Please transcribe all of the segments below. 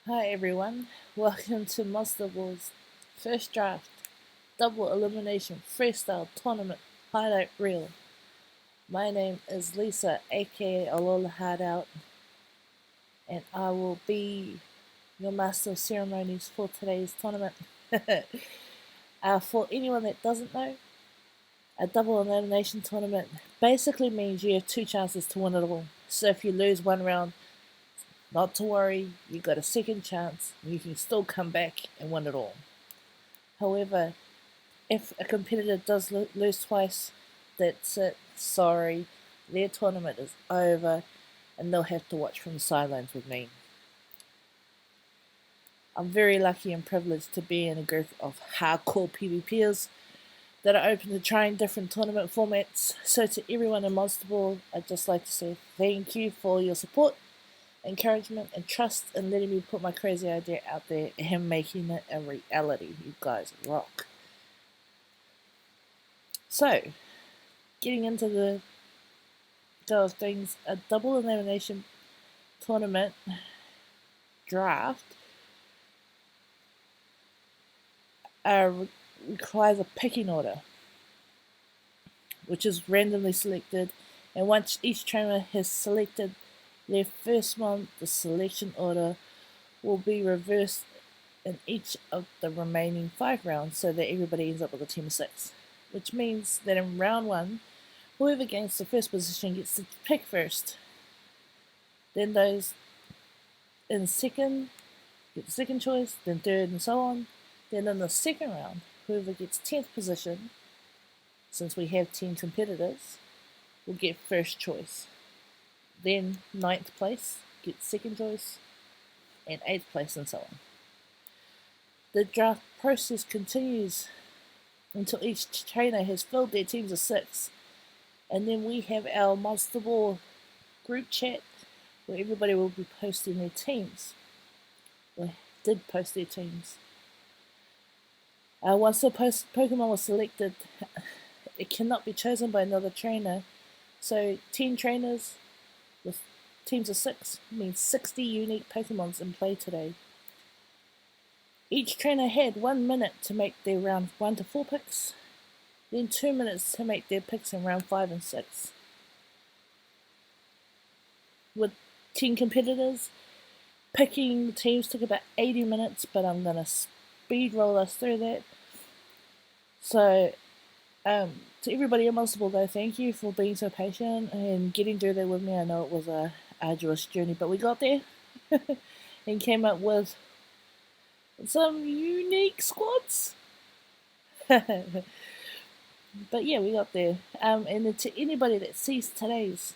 Hi everyone, welcome to Monsterball's first draft double elimination freestyle tournament highlight reel. My name is Lisa, aka Alola Hardout, and I will be your master of ceremonies for today's tournament. For anyone that doesn't know, a double elimination tournament basically means you have two chances to win it all. So if you lose one round, not to worry, you got a second chance, and you can still come back and win it all. However, if a competitor does lose twice, that's it, sorry, their tournament is over, and they'll have to watch from the sidelines with me. I'm very lucky and privileged to be in a group of hardcore PvPers that are open to trying different tournament formats. So to everyone in Monsterball, I'd just like to say thank you for your support, encouragement, and trust in letting me put my crazy idea out there and making it a reality. You guys rock. So, getting into the go of things, a double elimination tournament draft requires a picking order, which is randomly selected, and once each trainer has selected their first one, the selection order will be reversed in each of the remaining 5 rounds so that everybody ends up with a team of 6, which means that in round 1, whoever gains the first position gets to pick first. Then those in second get the second choice, then third, and so on. Then in the second round, whoever gets 10th position, since we have 10 competitors, will get first choice. Then 9th place gets second choice, and 8th place, and so on. The draft process continues until each trainer has filled their teams of 6, and then we have our Monsterball group chat where everybody will be posting their teams. Or did post their teams. Once the Pokemon was selected, it cannot be chosen by another trainer. So 10 trainers with teams of 6 means 60 unique Pokemons in play today. Each trainer had 1 minute to make their round 1 to 4 picks, then 2 minutes to make their picks in round 5 and 6. With 10 competitors, picking the teams took about 80 minutes, but I'm going to speed roll us through that. So, to everybody at Monsterball, though, thank you for being so patient and getting through that with me. I know it was a arduous journey, but we got there and came up with some unique squads. But yeah, we got there. And to anybody that sees today's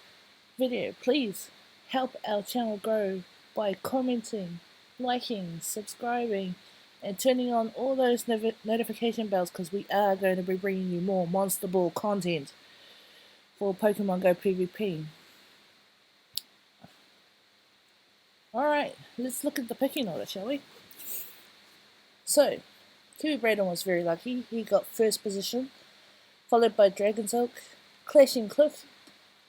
video, please help our channel grow by commenting, liking, subscribing, and turning on all those notification bells, because we are going to be bringing you more Monsterball content for Pokemon Go PvP. Alright, let's look at the picking order, shall we? So, KiwiBraden was very lucky. He got first position, followed by Dragonsilk, ClashinCliff,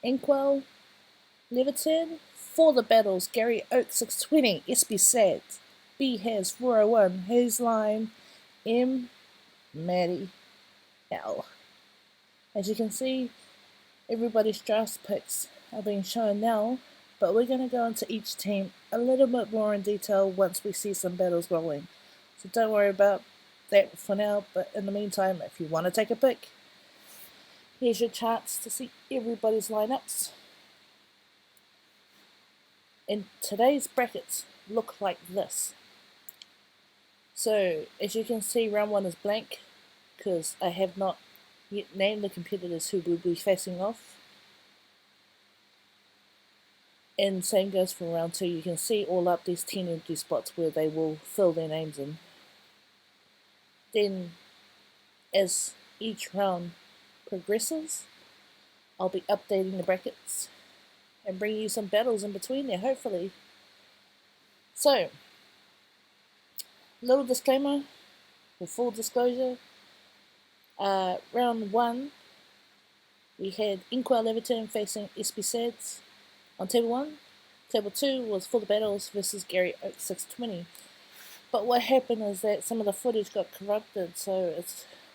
InkwellLevitan. For the battles, Gary Oak 620, SBsads, B has 401, Hazelime, MmmattyL. As you can see, everybody's draft picks are being shown now, but we're going to go into each team a little bit more in detail once we see some battles rolling. So don't worry about that for now, but in the meantime, if you want to take a pick, here's your chance to see everybody's lineups. And today's brackets look like this. So, as you can see, round 1 is blank, because I have not yet named the competitors who will be facing off. And same goes for round 2. You can see all up these 10 empty spots where they will fill their names in. Then, as each round progresses, I'll be updating the brackets and bring you some battles in between there, hopefully. So, little disclaimer, for full disclosure, round 1, we had InkwellLevitan facing SBsads on table 1, Table 2 was For the Battles versus Gary Oak 620. But what happened is that some of the footage got corrupted, so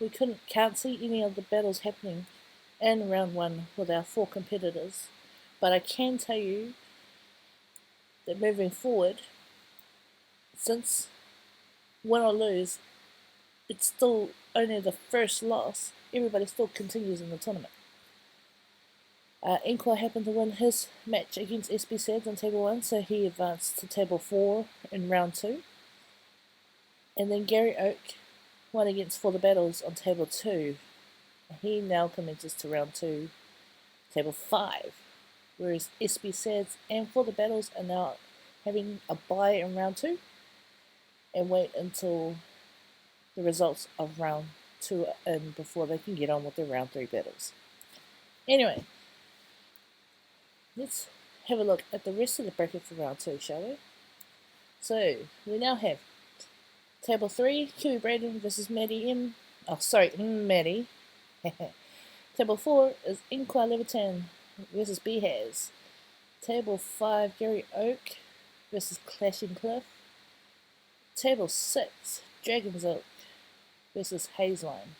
we can't see any of the battles happening in round 1 with our 4 competitors. But I can tell you that moving forward, since win or lose, it's still only the first loss, everybody still continues in the tournament. Inkwell happened to win his match against SBsads on table 1, so he advanced to table 4 in round 2. And then Gary Oak won against For the Battles on table 2. He now commences to round 2, table 5. Whereas SBsads and For the Battles are now having a bye in round 2 and wait until the results of round 2 are in before they can get on with their round 3 battles. Anyway, let's have a look at the rest of the bracket for round 2, shall we? So, we now have table 3, KiwiBraden versus MmmattyL. Mmatty. Table 4 is InkwellLevitan versus SBsads. Table 5, Gary Oak versus ClashinCliff. Table 6, Dragon's Oak versus Hazelime.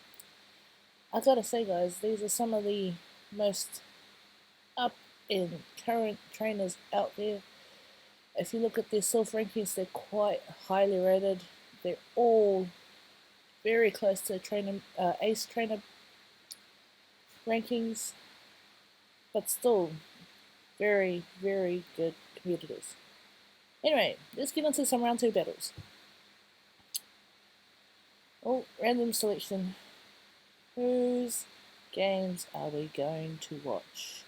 I gotta say, guys, these are some of the most up and current trainers out there. If you look at their self rankings, they're quite highly rated. They're all very close to ace trainer rankings, but still very, very good competitors. Anyway, let's get into some round 2 battles. Oh, random selection. Whose games are we going to watch?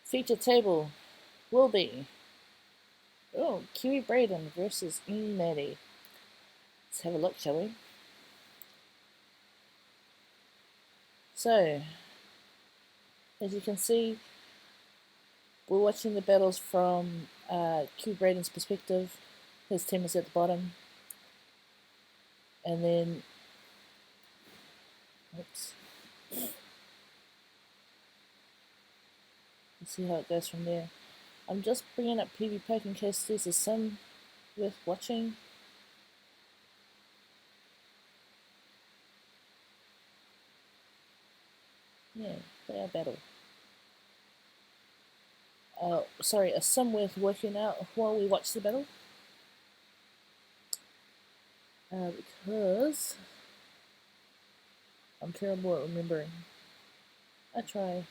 Feature table will be KiwiBraden versus MmmattyL. Let's have a look, shall we? So, as you can see, we're watching the battles from KiwiBraden's perspective. His team is at the bottom. And then, let's see how it goes from there. I'm just bringing up PvPoke in case there's a sim worth watching. Yeah, they are battle. A sim worth working out while we watch the battle. Because I'm terrible at remembering. I try.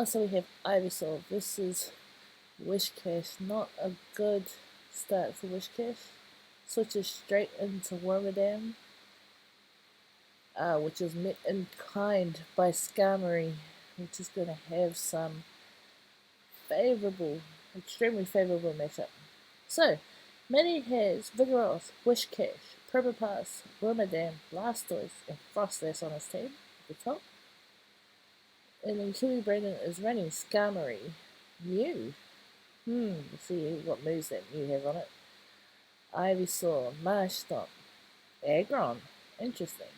So we have Ivysaur versus Wishcash. Not a good start for Wishcash. Switches straight into Wormadam, which is met in kind by Skarmory, which is going to have some extremely favourable matchup. So, Matty has Vigoroth, Wishcash, Probopass, Wormadam, Blastoise, and Frostless on his team at the top. And then KiwiBraden is running Skarmory, Mew. Let's see what moves that Mew have on it. Ivysaur, Marshtomp, Aggron, interesting.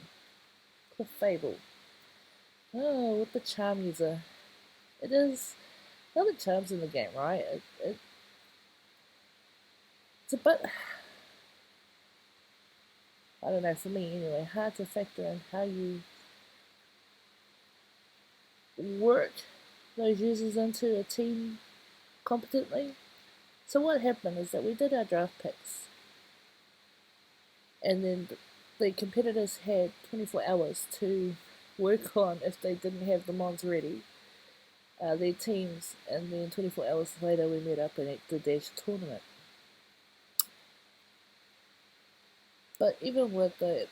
Clefable. Oh, with the Charm user. It is other charms in the game, right? It's a bit, I don't know, for me anyway, hard to factor in how you work those users into a team competently. So what happened is that we did our draft picks, and then the competitors had 24 hours to work on, if they didn't have the mons ready, their teams, and then 24 hours later we met up and did the Dash tournament. But even with the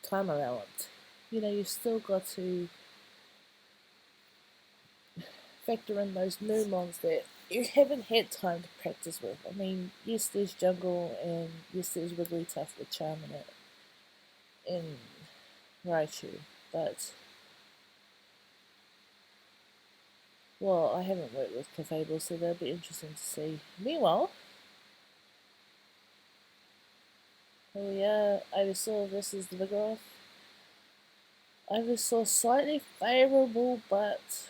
time allowance, you still got to factor in those new mons that you haven't had time to practice with. I mean, yes, there's Jungle, and yes, there's Wigglytuff with Charm in it, and Raichu, but, well, I haven't worked with Clefable, so that'll be interesting to see. Meanwhile, here we are, Ivysaur versus the Vigoroth. Ivysaur slightly favourable, but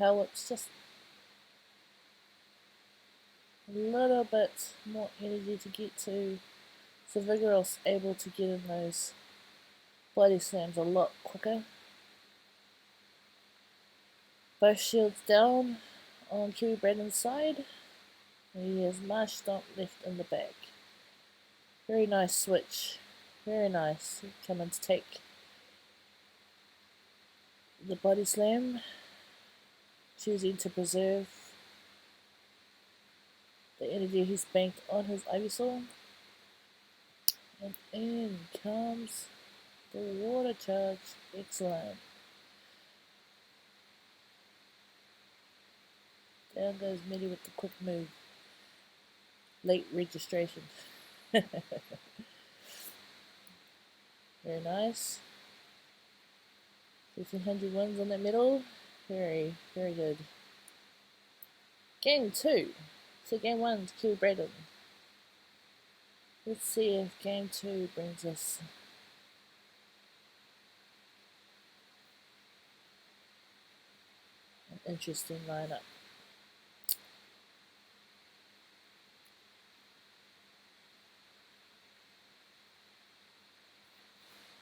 Power Whip's just a little bit more energy to get to, so Vigorous able to get in those body slams a lot quicker. Both shields down on KiwiBraden's side. And he has Marsh Stomp left in the back. Very nice switch. Very nice. Coming to take the body slam. Choosing to preserve the energy he's banked on his Ivysaur. And in comes the water charge. Excellent. Down goes Mitty with the quick move. Late registration. Very nice. 1500 wins on that middle. Very, very good. Game 2. So game 1 is KiwiBraden. Let's see if game 2 brings us an interesting lineup.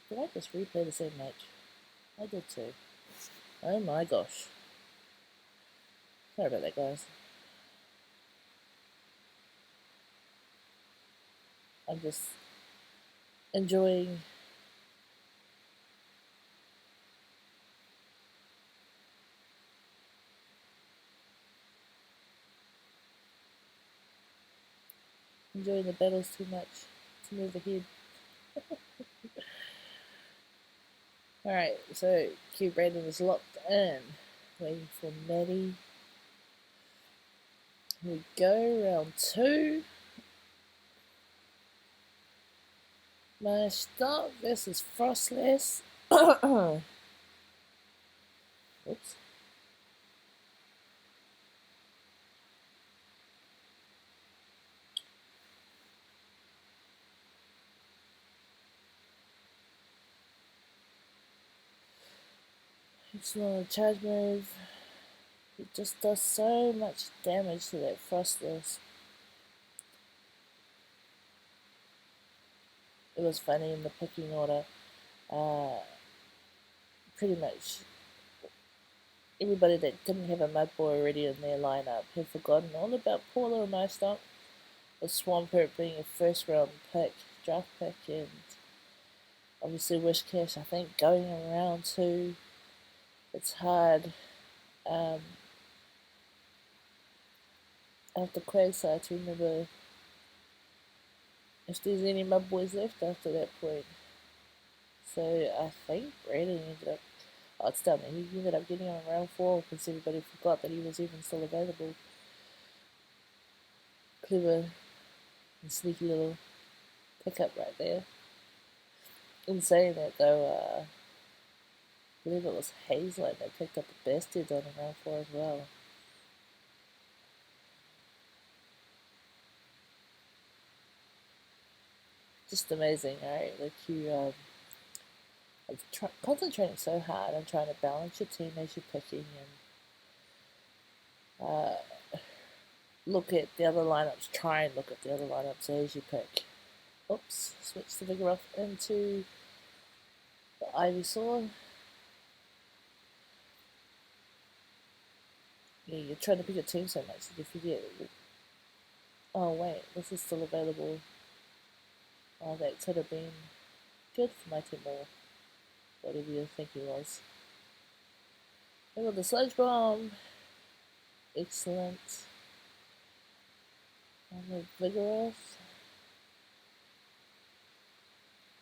Did I just replay the same match? I did too. Oh my gosh. Sorry about that, guys. I'm just enjoying the battles too much to move ahead. Alright, so KiwiBraden is locked in, waiting for Maddie. Here we go, round 2. My start versus Frostless. Oops. It's not a charge move. It just does so much damage to that Frostless. It was funny in the picking order. Pretty much everybody that didn't have a Mud Boy already in their lineup had forgotten all about poor little Mystomp, with Swampert being a first round pick, draft pick, and obviously Wishcash, I think, going in round 2. It's hard after Quagsire to remember if there's any Mud Boys left after that point. So I think Braden ended up, it's done. He ended up getting on round 4 because everybody forgot that he was even still available. Clever and sneaky little pickup right there. In saying that though, I believe it was Hazelime that picked up the Bastards on in round 4 as well. Just amazing, alright? Like you, I'm concentrating so hard on trying to balance your team as you're picking and look at the other lineups, try and look at the other lineups as you pick. Oops, switch the Vigoroth into the Ivysaur. Yeah, you're trying to pick a team so much that you forget. Oh wait, this is still available. Oh, that could have been good for my team or whatever you think it was. I got the Sludge Bomb. Excellent. And the Vigoroth.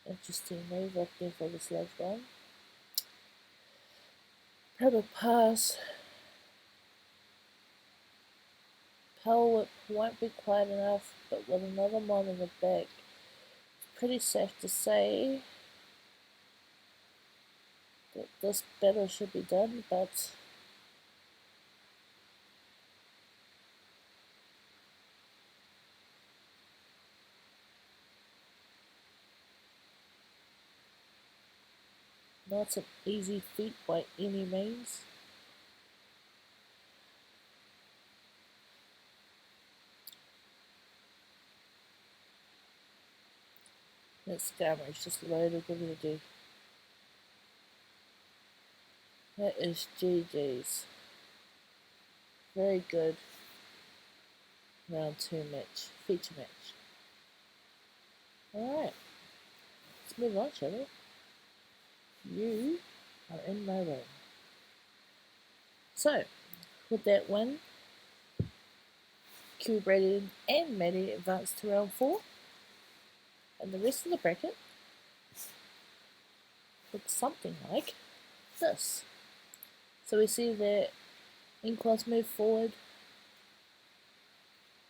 Interesting move up there for the Sludge Bomb. Probably pass. Power Whip won't be quite enough, but with another Mon in the back, it's pretty safe to say that this battle should be done, but not an easy feat by any means. That scammer is just loaded. What are we gonna do? That is GG's. Very good. Round 2 match. Feature match. Alright. Let's move on, shall we? You are in my room. So, with that win, KiwiBraden and Maddie advanced to round 4. And the rest of the bracket looks something like this. So we see that Inkwell's moved forward,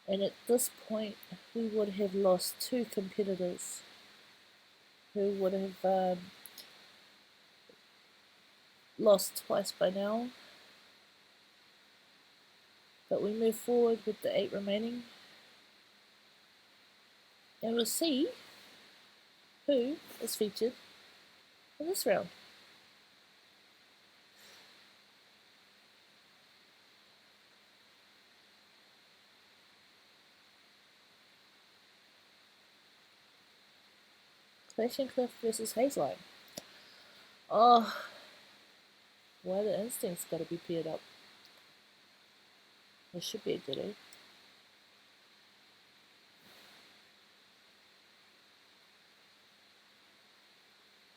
and at this point we would have lost 2 competitors who would have lost twice by now. But we move forward with the 8 remaining, and we'll see who is featured in this round. ClashinCliff versus Hazelime. Oh, why the instincts gotta be paired up? This should be a goodie.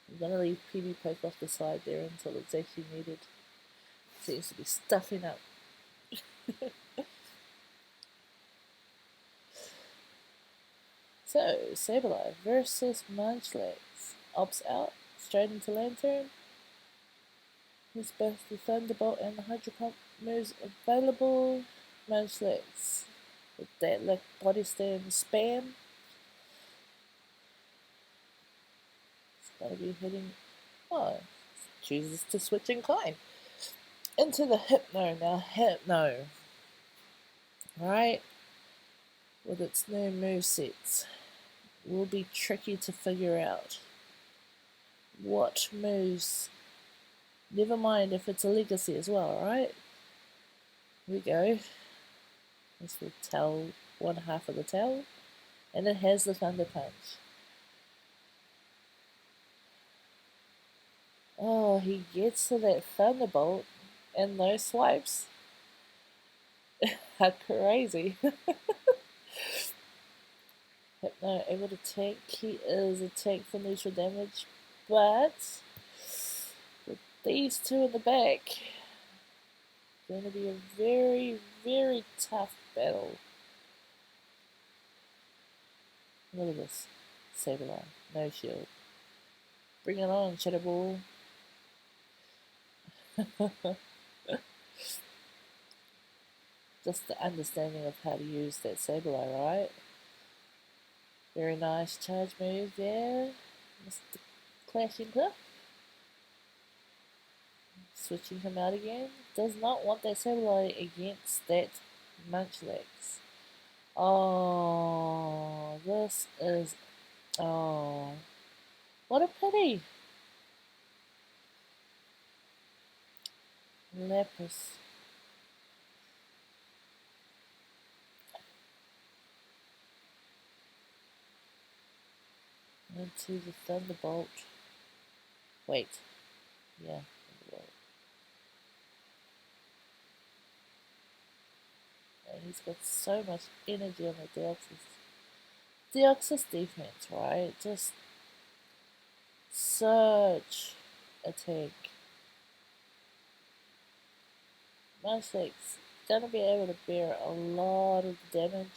I'm gonna leave PB Poke off the side there until it's actually needed. Seems to be stuffing up. So, Sableye versus Munchlax. Opts out, straight into Lantern. There's both the Thunderbolt and the Hydro Pump moves available. Munchlax with that like body slam spam. It's gotta be hitting. Oh, chooses to switch in kind. Into the Hypno now. Hypno. Right? With its new movesets, will be tricky to figure out what moves. Never mind if it's a legacy as well, right? Here we go. This will tell one half of the tail, and it has the Thunder Punch. Oh, he gets to that Thunderbolt, and those swipes are crazy. Hypno able to tank. He is a tank for neutral damage, but with these 2 in the back, it's going to be a very, very tough battle. Look at this. Sableye. No shield. Bring it on, Shadowball. Just the understanding of how to use that Sableye, right? Very nice charge move there, Mr. ClashinCliff. Switching him out again. Does not want that Sableye against that Munchlax. Oh, this is... Oh, what a pity. Lapis. Into the Thunderbolt. Wait. Yeah, Thunderbolt. And he's got so much energy on the Deoxys. Deoxys defense, right? Just such a tank. Munchlax gonna be able to bear a lot of damage.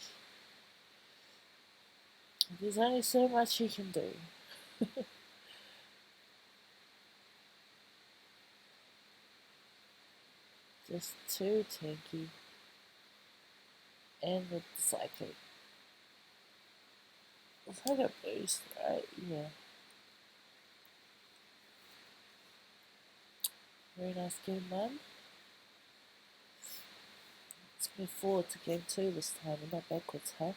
There's only so much he can do. Just too tanky. And with the Psychic. It's like a boost, right? Yeah. Very nice game 1. Let's move forward to game 2 this time, and not backwards, huh?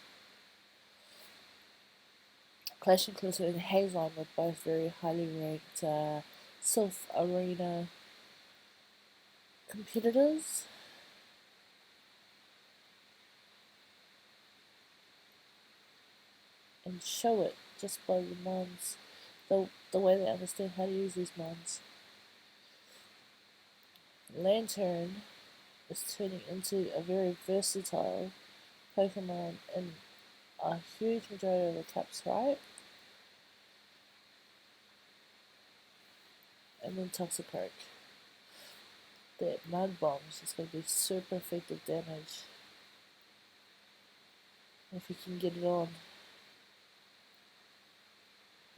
ClashinCliff and Hazelime were both very highly ranked Sylph Arena competitors. And show it just by the mons, the way they understand how to use these mons. Lantern is turning into a very versatile Pokemon in a huge majority of the cups, right? And then Toxicroak. That Mud Bombs is going to be super effective damage if you can get it on.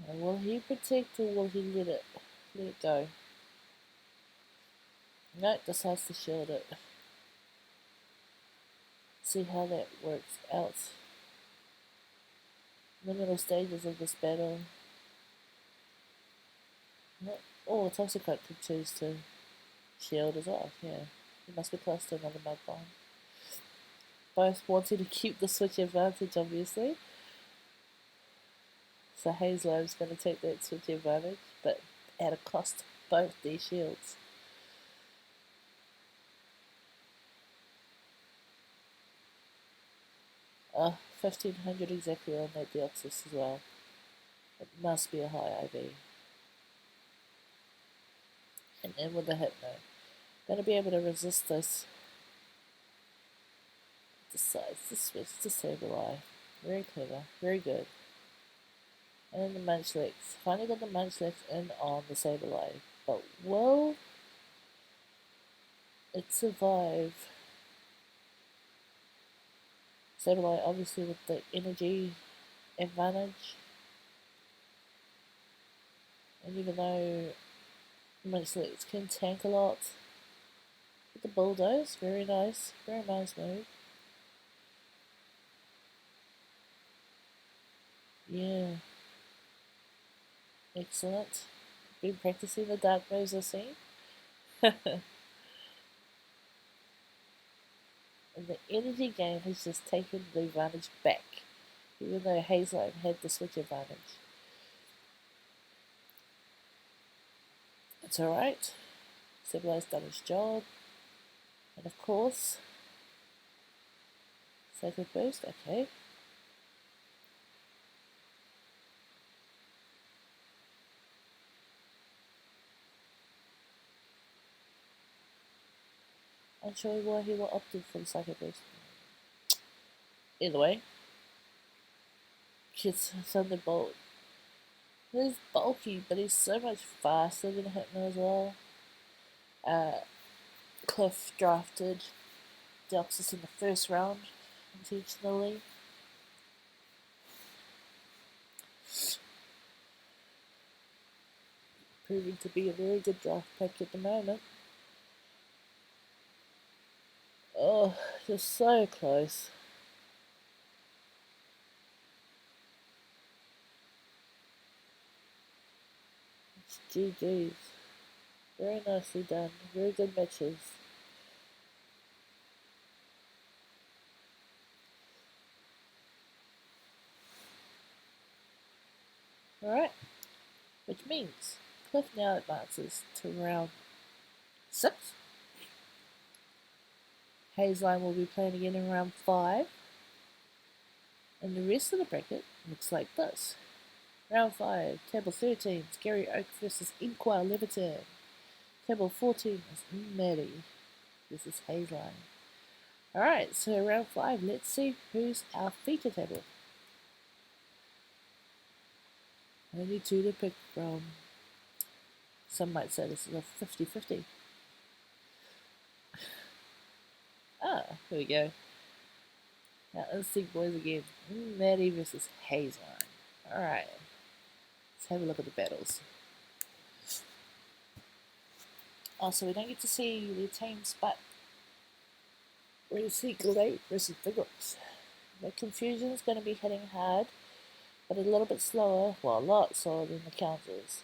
Now, will he protect or will he let it go? No, decides to shield it. See how that works out. In the middle stages of this battle. Oh, Toxicroak could choose to shield as well, yeah. He must be close to another Mud Bomb. Both wanting to keep the switch advantage, obviously. So Hazelime's going to take that switch advantage, but at a cost to both these shields. Oh, 1500 exactly on that Deoxys as well. It must be a high IV. And then with the Hypno. Going to be able to resist this. Decides to switch to Sableye. Very clever, very good. And then the Munchlax. Finally got the Munchlax in on the Sableye. But will it survive? Sableye obviously with the energy advantage. And even though Munchlax can tank a lot, with the Bulldoze, very nice move. Yeah. Excellent. Been practicing the dark moves I've seen. And the energy game has just taken the advantage back, even though Hazelime had the switch advantage. It's alright. Sableye's done his job. And of course, Sacred Boost, okay. Unsure why he will opted for the Sacred Boost. Either way, Kid's Thunderbolt. He's bulky, but he's so much faster than Hypno as well. Cliff drafted Deoxys in the first round intentionally. Proving to be a very good draft pick at the moment. Oh, just so close. It's GG's. Very nicely done. Very good matches. Alright. Which means Cliff now advances to round 6. Hazelime will be playing again in round 5. And the rest of the bracket looks like this. Round 5, table 13, Scary Oak versus InkwellLevitan. Table 14 is MmmattyL versus Hazelime. Alright, so round 5, let's see who's our feature table. Only 2 to pick from. Some might say this is a 50-50. Ah, here we go. Now let's see boys again. MmmattyL versus Hazelime. Alright. Let's have a look at the battles. Oh, so we don't get to see their teams, but we see Glade versus Vigorox. The confusion is going to be hitting hard, but a little bit slower, well, a lot slower than the counters.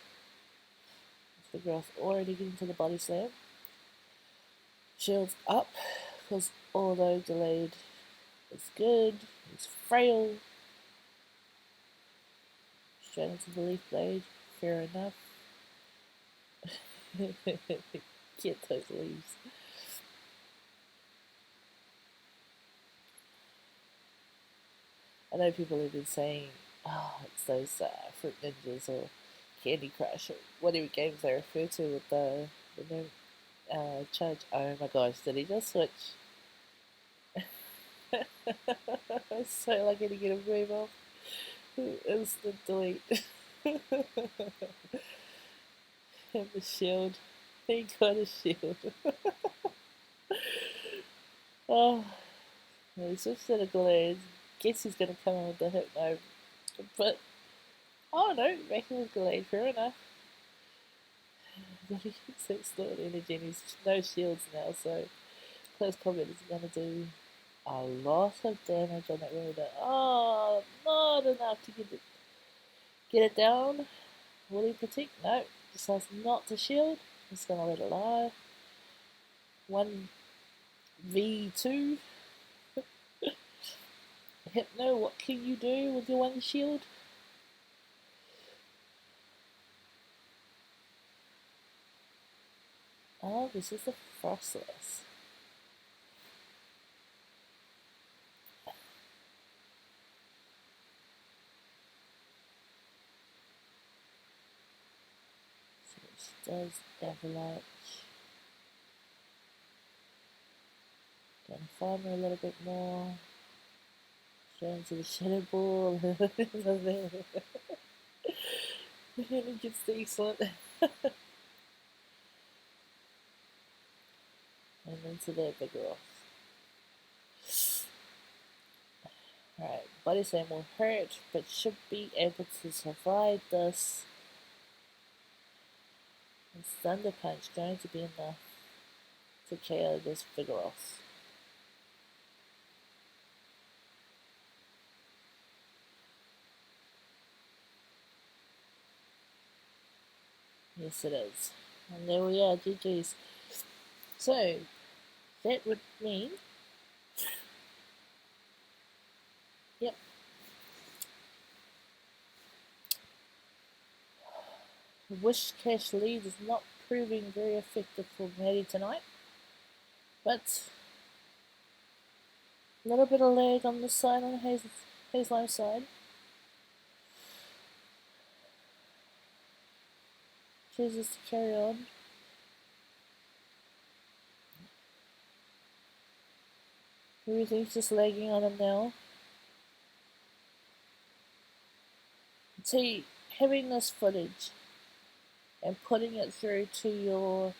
Vigorox already getting to the body slam. Shields up, because although delayed is good, it's frail. Straight into the Leaf Blade, fair enough. Get those leaves. I know people have been saying Oh, it's those Fruit Ninjas or Candy Crush or whatever games they refer to with the name charge. Oh my gosh, did he just switch? I'm so lucky to get a move off. Instant delete. And the shield. He got a shield. Oh, no, he switched to the Glade. Guess he's gonna come in with the Hypno. But, oh no, making with Glade, fair enough. But he gets Lord Energy and he's no shields now, so close combat is gonna do a lot of damage on that Raider. Oh, not enough to get it down. Will he protect? No, decides not to shield. He's gonna let it lie. 1v2. Hypno, what can you do with your one shield? Oh, this is the Frostless. So it does Avalanche. Gonna farm a little bit more. Straight into the Shadow Ball. And it gets the excellent. And into that Vigoroth. Alright, Body Slam will hurt, but should be able to survive this. And Thunder Punch going to be enough to KO this Vigoroth. Yes, it is. And there we are, GG's. So, that would mean... Yep. Wish Cash lead is not proving very effective for Maddie tonight. But, a little bit of lag on this side, on the Hazelime side. Chooses to carry on. Everything's just lagging on him now. See, having this footage and putting it through to your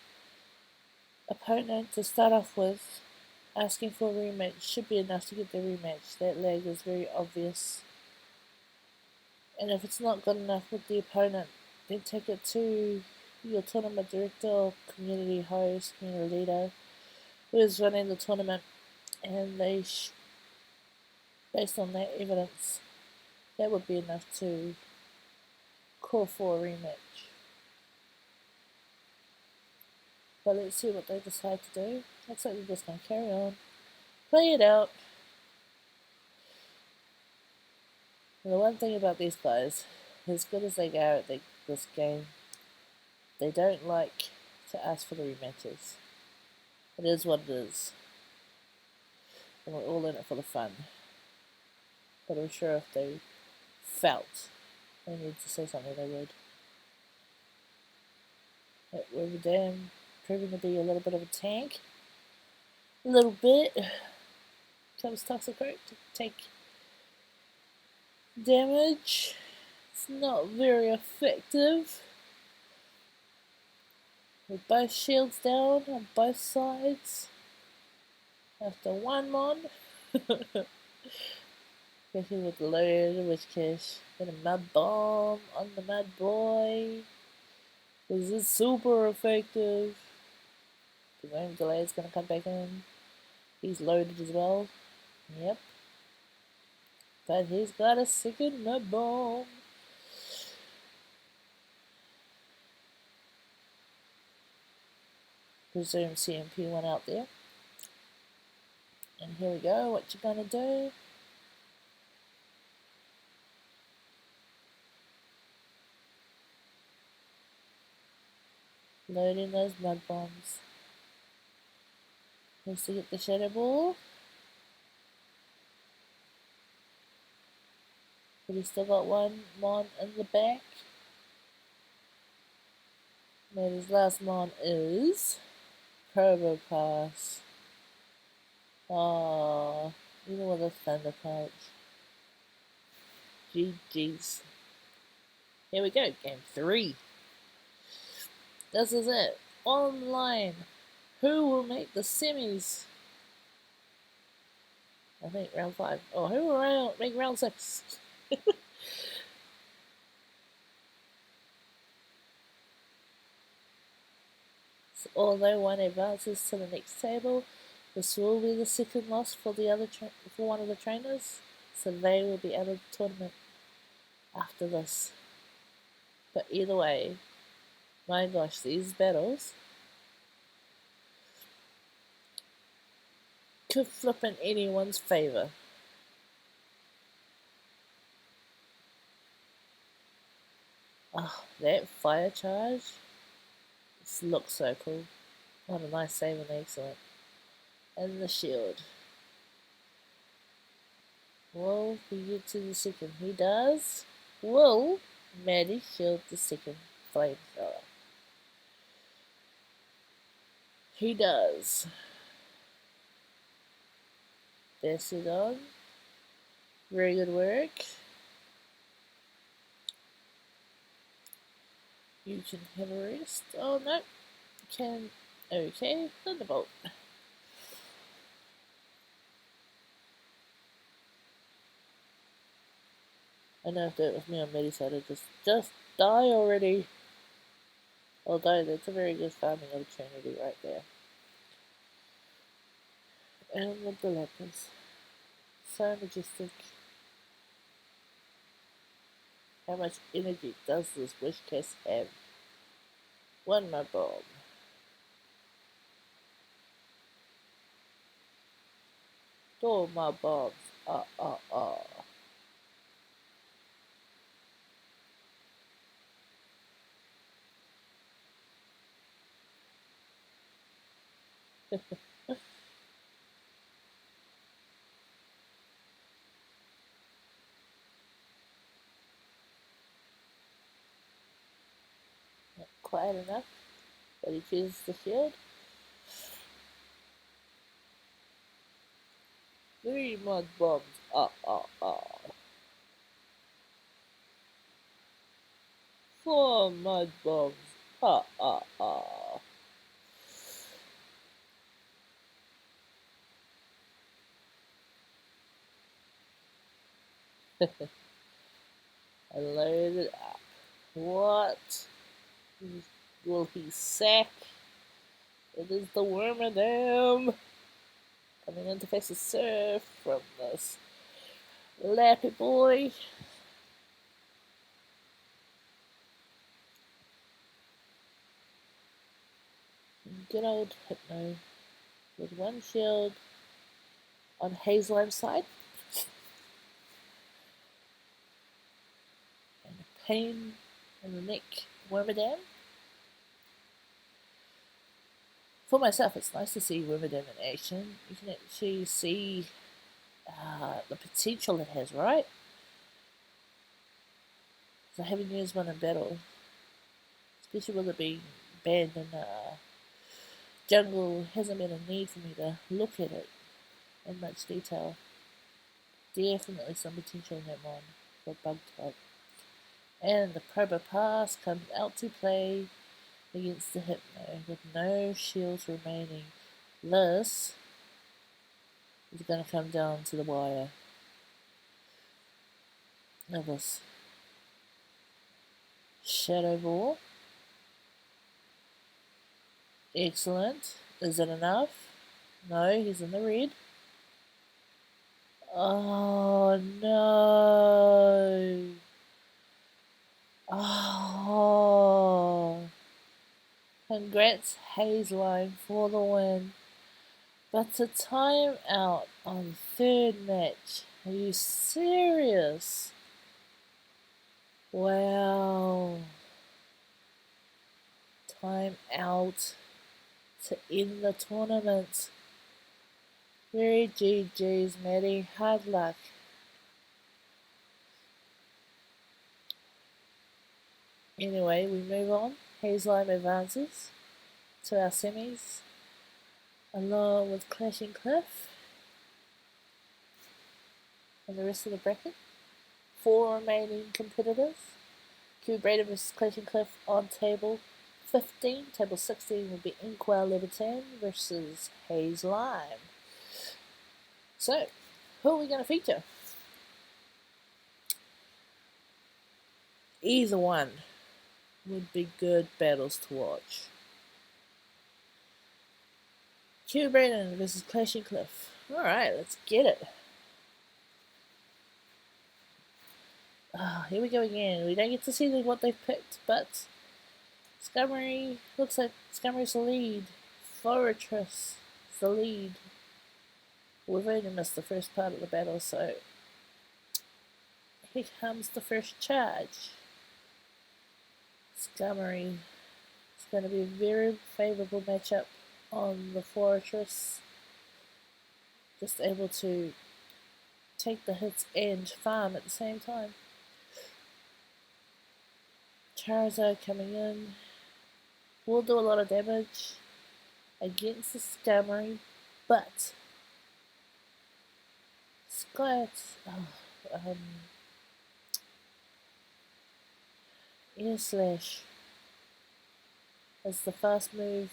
opponent to start off with, asking for a rematch should be enough to get the rematch. That lag is very obvious. And if it's not good enough with the opponent, then take it to your tournament director or community host, community leader who is running the tournament, and they based on that evidence, that would be enough to call for a rematch. But let's see what they decide to do. Looks like they're just going to carry on, play it out. And the one thing about these guys, as good as they go at this game, they don't like to ask for the rematches. It is what it is. And we're all in it for the fun. But I'm sure if they felt they needed to say something, they would. But Riverdan proving to be a little bit of a tank. A little bit. Comes Toxicroak to take damage. It's not very effective. With both shields down on both sides. After one mon. Especially with the load, which cash. Got a mud bomb on the mud boy. This is super effective. The room delay is going to come back in. He's loaded as well. Yep. But he's got a second mud bomb. Presume CMP went out there. And here we go. What you gonna do? Loading those mud bombs. Needs to get the Shadow Ball. Have you still got one Mon in the back? Matty's last Mon is Probo Pass. Oh, even with a Thunder Punch. GG's. Here we go, game 3. This is it. Online. Who will make the semis? I think round 5. Oh, who will make round 6? So, although one advances to the next table, this will be the second loss for the other for one of the trainers, so they will be out of the tournament after this. But either way, my gosh, these battles could flip in anyone's favour. Oh, that fire charge. This looks so cool. What a nice save and excellent. And the shield. Will he get to the second? He does. Will Matty shield the second flamethrower? He does. That's it on. Very good work. You can have a rest. Oh no. Can. Okay. Thunderbolt. I know if that was me on Matty's side, I'd just die already. Although that's a very good farming opportunity right there. And with the leopards. So majestic. How much energy does this Wishcast have? One more bomb. All my bombs. Not quite enough, but he chooses the shield. 3 mud bombs. 4 mud bombs. I loaded up. What will he sack? It is the Wormadam. Coming in to face a surf from this Lappy boy. Good old Hypno with 1 shield on Hazelime's side. And a pain in the neck Wormadam. For myself, it's nice to see Wormadam in action. You can actually see the potential it has, right? So I haven't used one in battle, especially with it being banned in jungle. Hasn't been a need for me to look at it in much detail. Definitely some potential in that one for bug type. And the Probo Pass comes out to play against the Hypno with no shields remaining. This is going to come down to the wire. Now this Shadow Ball. Excellent. Is it enough? No, he's in the red. Oh no. Oh. Congrats Hazelime for the win. But a time out on 3rd match. Are you serious? Wow. Time out to end the tournament. Very GG's, Matty. Hard luck. Anyway, we move on. Hazelime advances to our semis, along with ClashinCliff and the rest of the bracket. 4 remaining competitors. KiwiBraden vs ClashinCliff on table 15. Table 16 will be InkwellLevitan versus Hazelime. So, who are we going to feature? Either one would be good battles to watch. KiwiBraden versus ClashinCliff. Alright, let's get it. Here we go again. We don't get to see what they've picked, but Scummery looks like Scummery's the lead. Fortress is the lead. We've only missed the first part of the battle, so here comes the first charge. Scummery. It's going to be a very favourable matchup on the Fortress. Just able to take the hits and farm at the same time. Charizard coming in. Will do a lot of damage against the Scummery, but Air Slash is the fast move.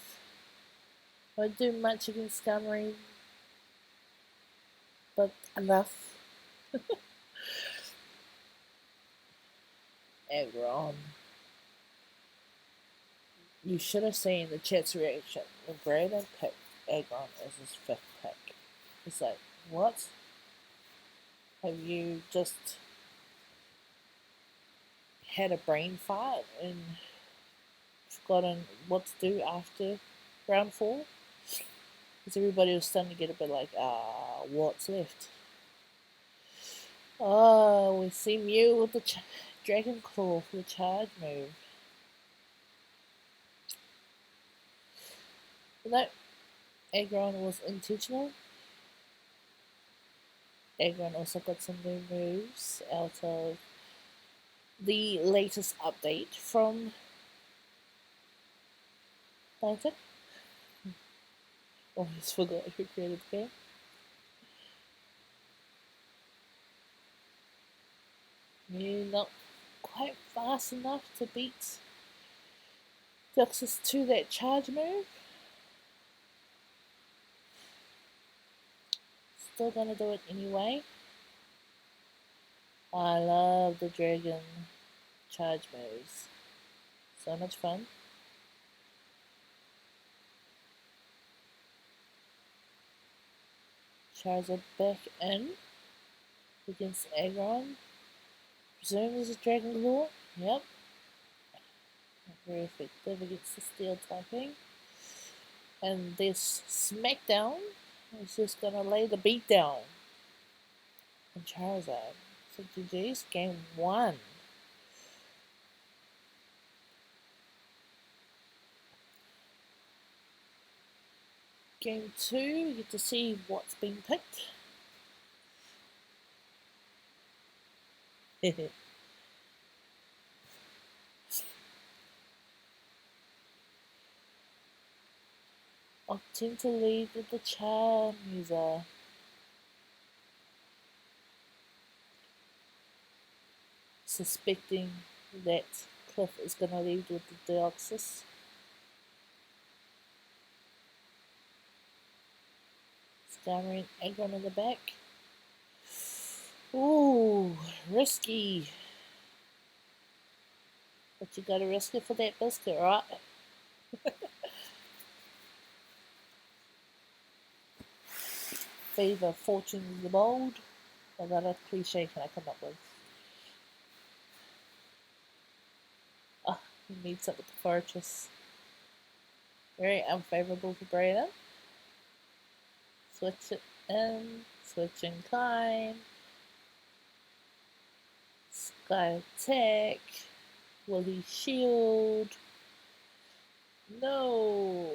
Won't do much against Scummery, but enough. Aggron. You should have seen the chat's reaction when Braden picked Aggron as his 5th pick. It's like, what? Have you just had a brain fart and forgotten what to do after round 4? Because everybody was starting to get a bit like, what's left? Oh, we see Mew with the Dragon Claw for the charge move. No, Aggron was intentional. Aggron also got some new moves out of the latest update from Niantic. Almost forgot who created the game. Mew not quite fast enough to beat Deoxys to that charge move. Still gonna do it anyway. I love the dragon charge moves. So much fun. Charizard back in against Aggron. Presume is a Dragon Claw. Yep. Not very effective against the steel typing. And this Smackdown is just gonna lay the beat down on Charizard. So GG's game 1. Game 2, you get to see what's been picked. Opting to lead with the Charmander. Suspecting that Cliff is going to lead with the Deoxys. Scummery and Aggron in the back. Ooh, risky. But you gotta risk it for that biscuit, right? Favor fortune the bold. What other cliche can I come up with? He meets up with the Fortress. Very unfavorable for Braden. Switch it in. Switch and climb. Sky attack. Will he shield? No.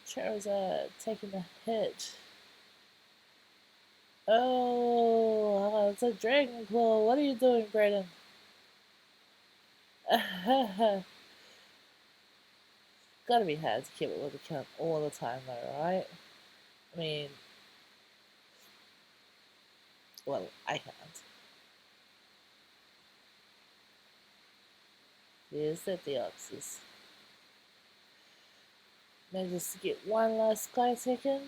Charizard taking a hit. Oh, it's a Dragon Claw. What are you doing, Braden? Gotta be hard to keep it with the count all the time though, right? I mean, well, I can't. There's the Deoxys. Manages to get one last sky second.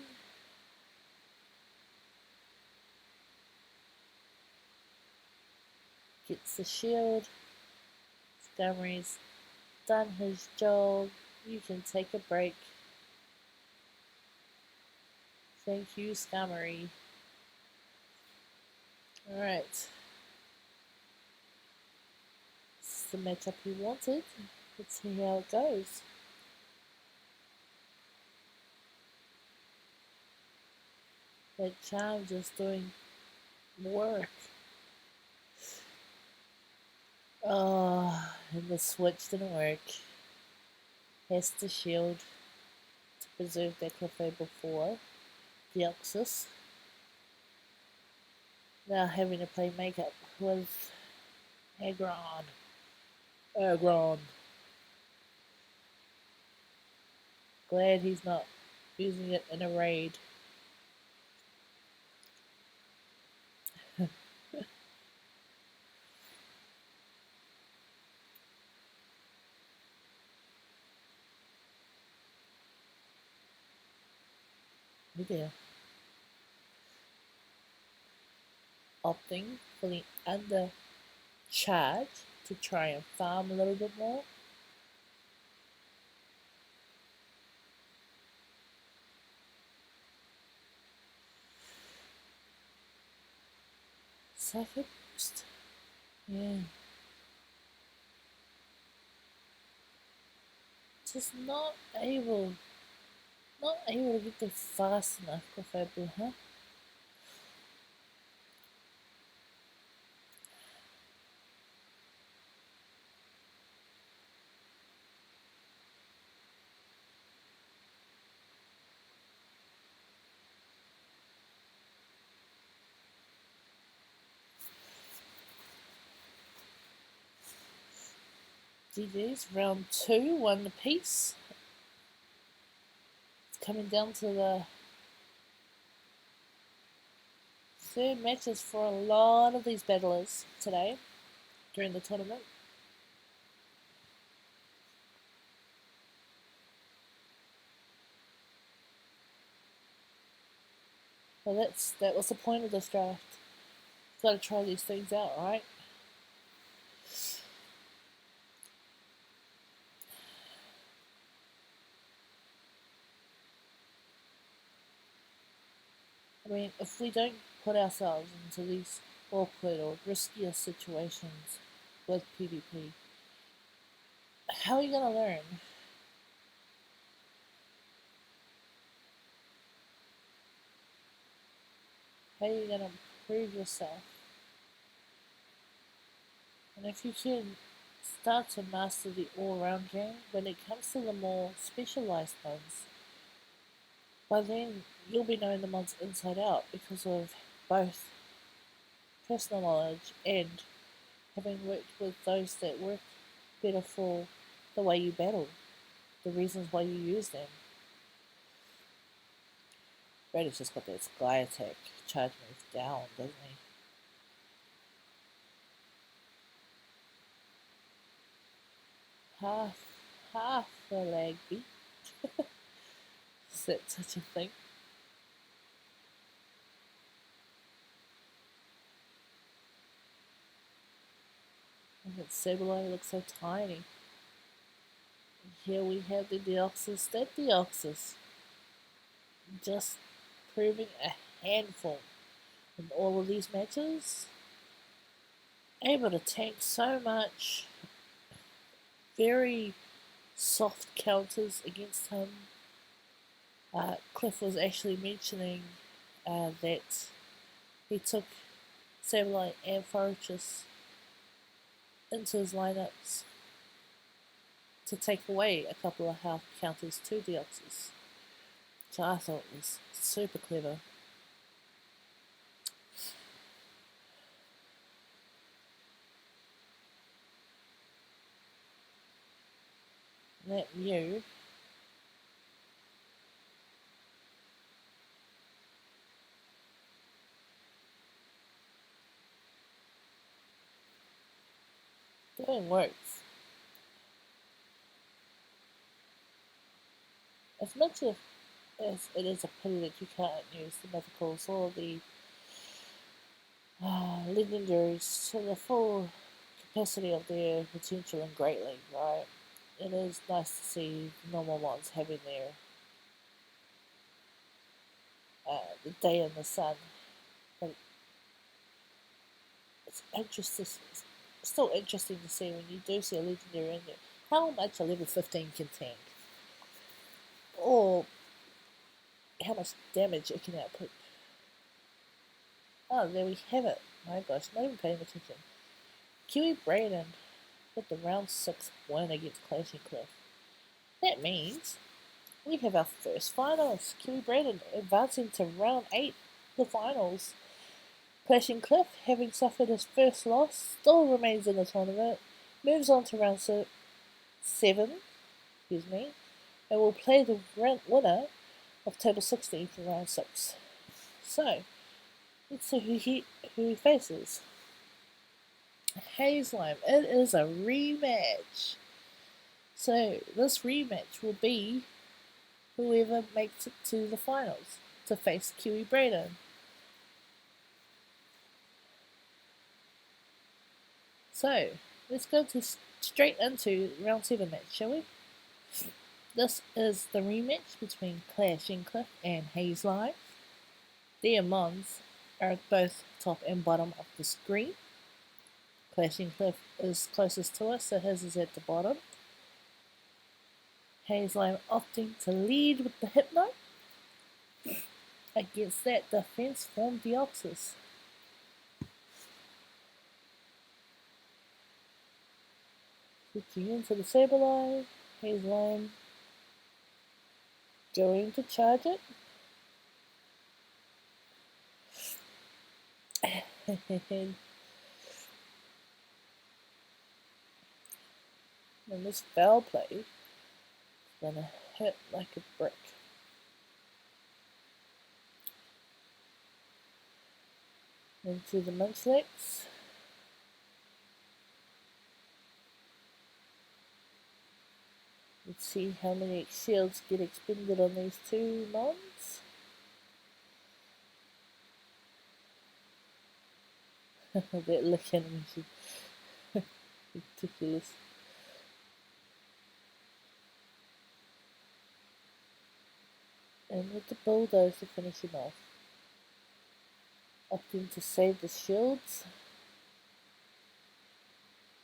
Gets the shield. Scummery's done his job. You can take a break. Thank you, Scummery. Alright. This is the matchup he wanted. Let's see how it goes. That charm just doing work. Oh, and the switch didn't work. Has to shield to preserve that cafe before Deoxys. Now having to play makeup with Agron. Glad he's not using it in a raid. There. Opting for the undercharge to try and farm a little bit more. Cypher boost. Yeah. Just not able to get there fast enough, preferably, huh? GG's, round 2, 1 apiece. It's coming down to the third matches for a lot of these battlers today during the tournament. Well, that was the point of this draft. Got to try these things out, right? I mean, if we don't put ourselves into these awkward or riskier situations with PvP, how are you going to learn? How are you going to improve yourself? And if you can start to master the all-round game, when it comes to the more specialized ones, by then you'll be knowing the mods inside out because of both personal knowledge and having worked with those that work better for the way you battle, the reasons why you use them. Red's just got that sky attack charge move down, doesn't he? Half a lag beat. Is that such a thing? And that Sableye looks so tiny. And here we have the Deoxys, that Deoxys. Just proving a handful in all of these matches. Able to tank so much. Very soft counters against him. Cliff was actually mentioning that he took Sableye and Ferocious into his lineups to take away a couple of health counters to Deoxys, which I thought was super clever. That Mew. Doing works. As much as it is a pity that you can't use the mythicals or the legendaries to the full capacity of their potential in Great League, right? It is nice to see normal ones having their the day in the sun, but it's still interesting to see when you do see a legendary in there how much a level 15 can tank, or how much damage it can output. Oh, there we have it. My gosh, not even paying attention. KiwiBraden with the round 6 win against ClashinCliff. That means we have our first finals. KiwiBraden advancing to round 8, the finals. ClashinCliff, having suffered his first loss, still remains in the tournament, moves on to round 7, and will play the winner of table 16 for round 6. So, let's see who he faces. Hazelime. It is a rematch. So this rematch will be whoever makes it to the finals to face KiwiBraden. So let's go straight into round 7 match, shall we? This is the rematch between ClashinCliff and Hazelime. Their mons are both top and bottom of the screen. ClashinCliff is closest to us, so his is at the bottom. Hazelime opting to lead with the Hypno. Against that defense from Deoxys. Switching into the Saberline. Hazelime going to charge it. And this foul play is gonna hit like a brick. Into the Munchlax. Let's see how many shields get expended on these two mons. That look animation. Ridiculous. And with the bulldoze to finish him off. Opting to save the shields.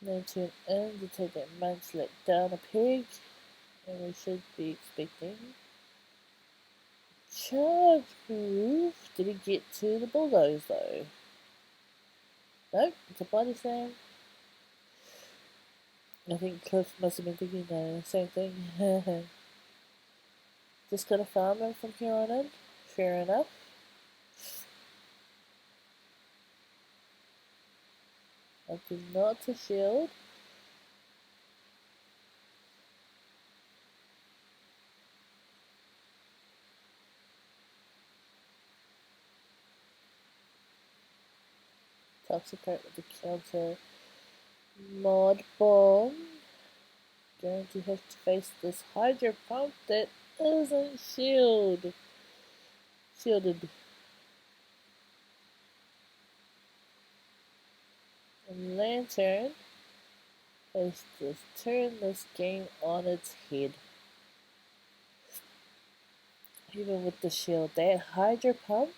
Then turn in to take that Munchlax down a peg. And we should be expecting charge move. Did he get to the bulldoze though? Nope, it's a body slam. I think Cliff must have been thinking the same thing. Just gonna farm him from here on in. Fair enough. Opting not to shield. Toxicate with the counter. Mod Bomb. Going to have to face this Hydro Pump that isn't shielded. And Lantern has just turned this game on its head. Even with the shield, that Hydro Pump,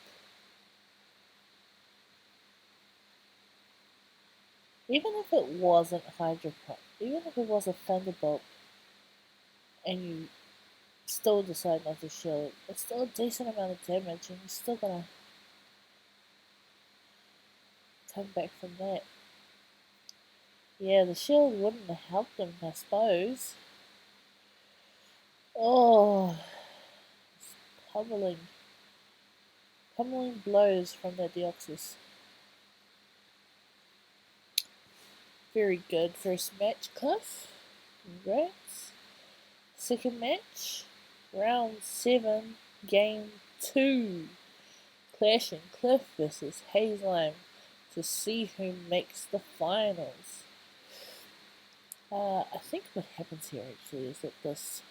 even if it wasn't Hydro Pump, even if it was a Thunderbolt, and you still decide not to shield, it's still a decent amount of damage, and you're still gonna come back from that. Yeah, the shield wouldn't have helped him, I suppose. Oh, pummeling blows from that Deoxys. Very good first match, Cliff. Congrats. Second match, round 7, game 2. ClashinCliff versus Hazelime to see who makes the finals. I think what happens here actually is that this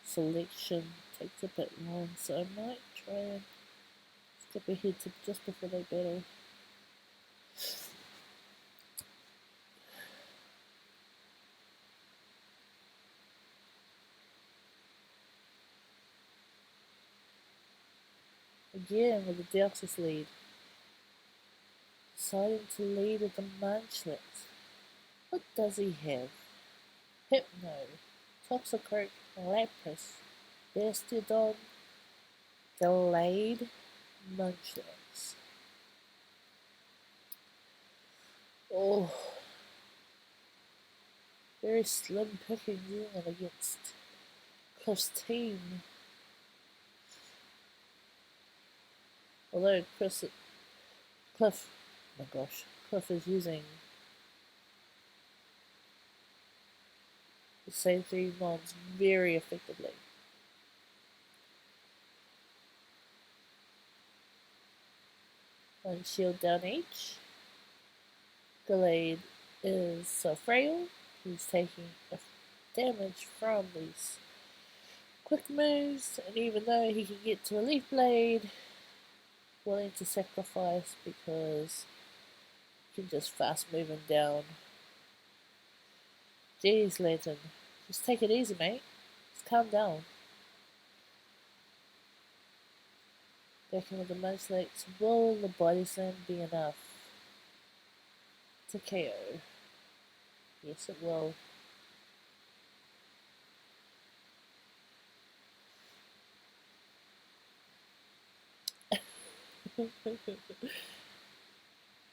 selection takes a bit long, so I might try and skip ahead to just before they battle. Again with the Deoxys lead. Deciding to lead with the Munchlets. What does he have? Hypno, Toxicroak, Lapras, Bastiodon, Delayed, Munchlets. Oh, very slim picking unit against Cliff's team. Although Cliff, oh my gosh, Cliff is using the same 3 mons very effectively. One shield down each. Gallade is so frail, he's taking damage from these quick moves, and even though he can get to a Leaf Blade, willing to sacrifice because you can just fast move him down. Jeez, Lantern, just take it easy, mate. Just calm down. Backing with the Munchlax, will the Body Slam be enough to KO? Yes, it will.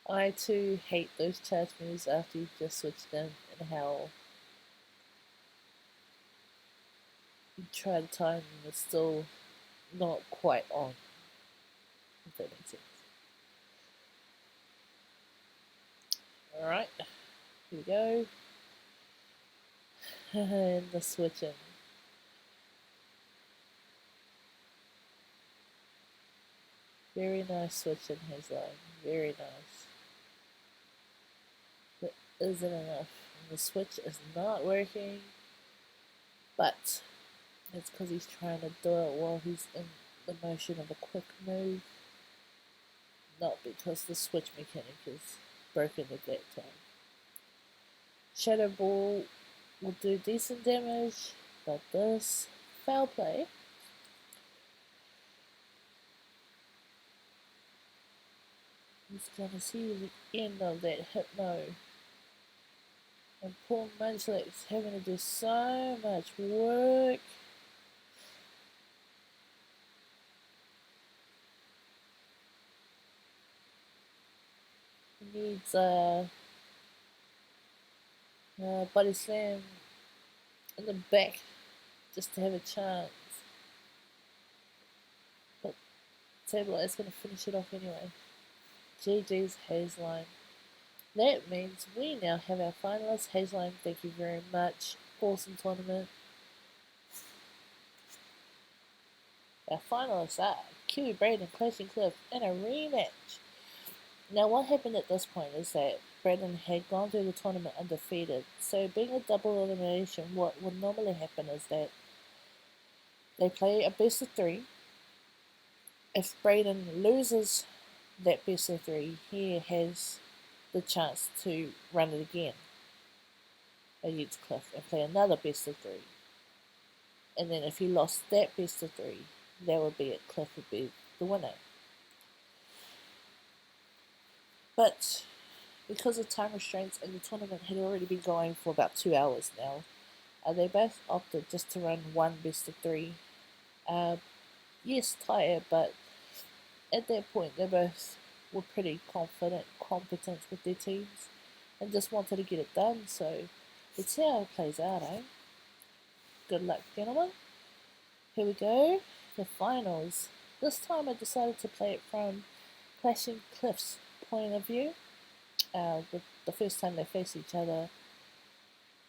I too hate those charge moves after you've just switched in and how you try to time them, it's still not quite on. If that makes sense. Alright, here we go. And the switching. Very nice switching, Hazelime. Very nice. But isn't enough. And the switch is not working. But it's because he's trying to do it while he's in the motion of a quick move. Not because the switch mechanic is broken at that time. Shadow Ball will do decent damage, but this foul play. He's gonna see the end of that Hypno. And poor Munchlax having to do so much work. He needs a Body Slam in the back just to have a chance. But Sableye is going to finish it off anyway. GG's Hazelime. That means we now have our finalists. Hazelime, thank you very much. Awesome tournament. Our finalists are KiwiBraden, ClashinCliff, and a rematch. Now what happened at this point is that Braden had gone through the tournament undefeated. So being a double elimination, what would normally happen is that they play a best of 3. If Braden loses that best of 3, he has the chance to run it again against Cliff and play another best of 3. And then if he lost that best of 3, that would be it. Cliff would be the winner. But because of time restraints and the tournament had already been going for about 2 hours now, they both opted just to run one best of 3. Yes, tired, but at that point they both were pretty confident, competent with their teams, and just wanted to get it done. So let's see how it plays out, eh? Good luck, gentlemen. Here we go, the finals. This time I decided to play it from ClashinCliff's point of view. With the first time they face each other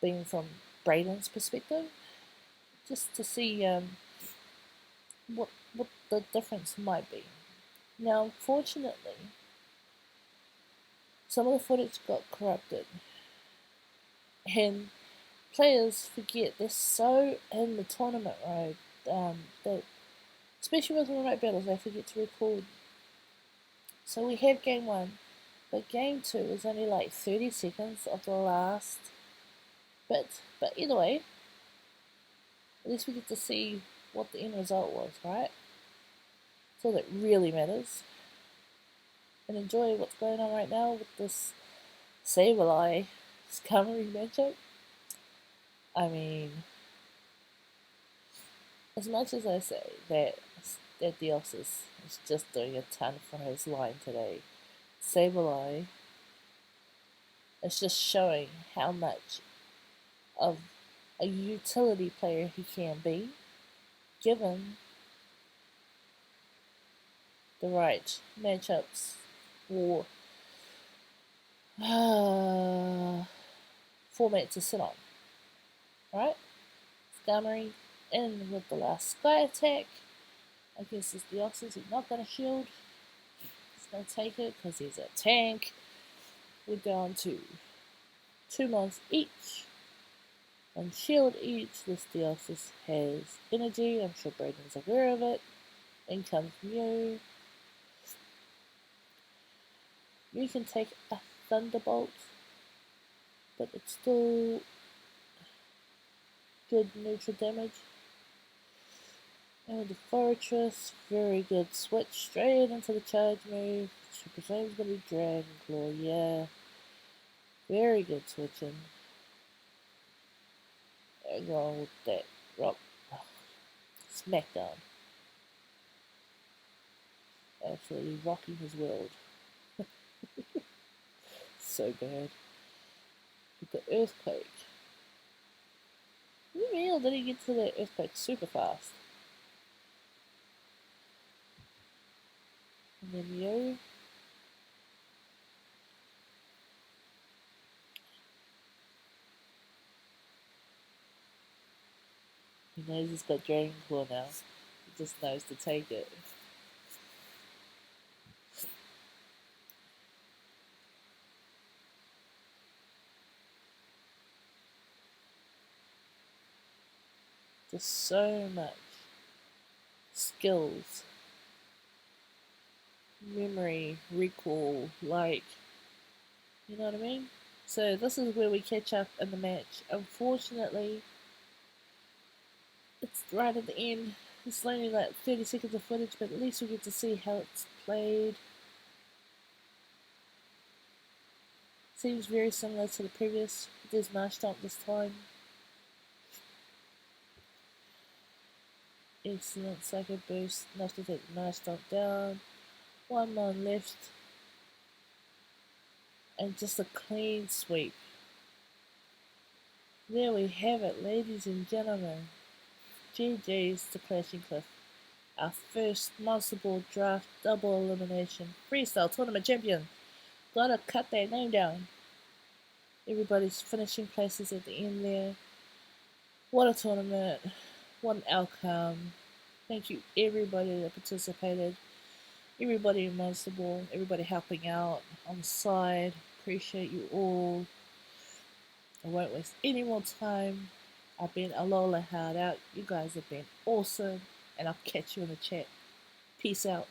being from Braden's perspective. just to see what the difference might be. Now, unfortunately, some of the footage got corrupted, and players forget they're so in the tournament, right? That especially with remote battles, they forget to record. So we have game 1, but game 2 is only like 30 seconds of the last bit. But either way, at least we get to see what the end result was, right? So that really matters. And enjoy what's going on right now with this Sableye Scummery matchup. I mean, as much as I say that Dios is just doing a ton for his line today, Sableye is just showing how much of a utility player he can be, given the right matchups or format to sit on. Right? Scummery in with the last Sky attack. I guess this Deoxys is not going to shield. He's going to take it because he's a tank. We're down to 2 months each. On shield each, this Deoxys has energy. I'm sure Braden's aware of it. In comes Mew. You can take a Thunderbolt, but it's still good neutral damage. And the Fortress, very good switch straight into the charge move, which I presume is going to be Dragon Claw, yeah. Very good switching. And going with that rock. Smackdown. Absolutely rocking his world. So bad. With the Earthquake. Real did he get to the Earthquake super fast? And then Yo. He knows he's got Dragon Claw now. He just knows to take it. Just so much skills, memory, recall, like, you know what I mean? So this is where we catch up in the match. Unfortunately, it's right at the end. It's only like 30 seconds of footage, but at least we get to see how it's played. Seems very similar to the previous. There's Knife Stomp this time. Excellent Psycho Boost. Enough to take Knife Stomp down. 1 man left. And just a clean sweep. There we have it, ladies and gentlemen. GG's to ClashinCliff. Our first Monsterball Draft double elimination freestyle tournament champion. Gotta cut that name down. Everybody's finishing places at the end there. What a tournament. What an outcome. Thank you everybody that participated. Everybody in Monsterball. Everybody helping out on the side. Appreciate you all. I won't waste any more time. I've been Alola Hard Out. You guys have been awesome. And I'll catch you in the chat. Peace out.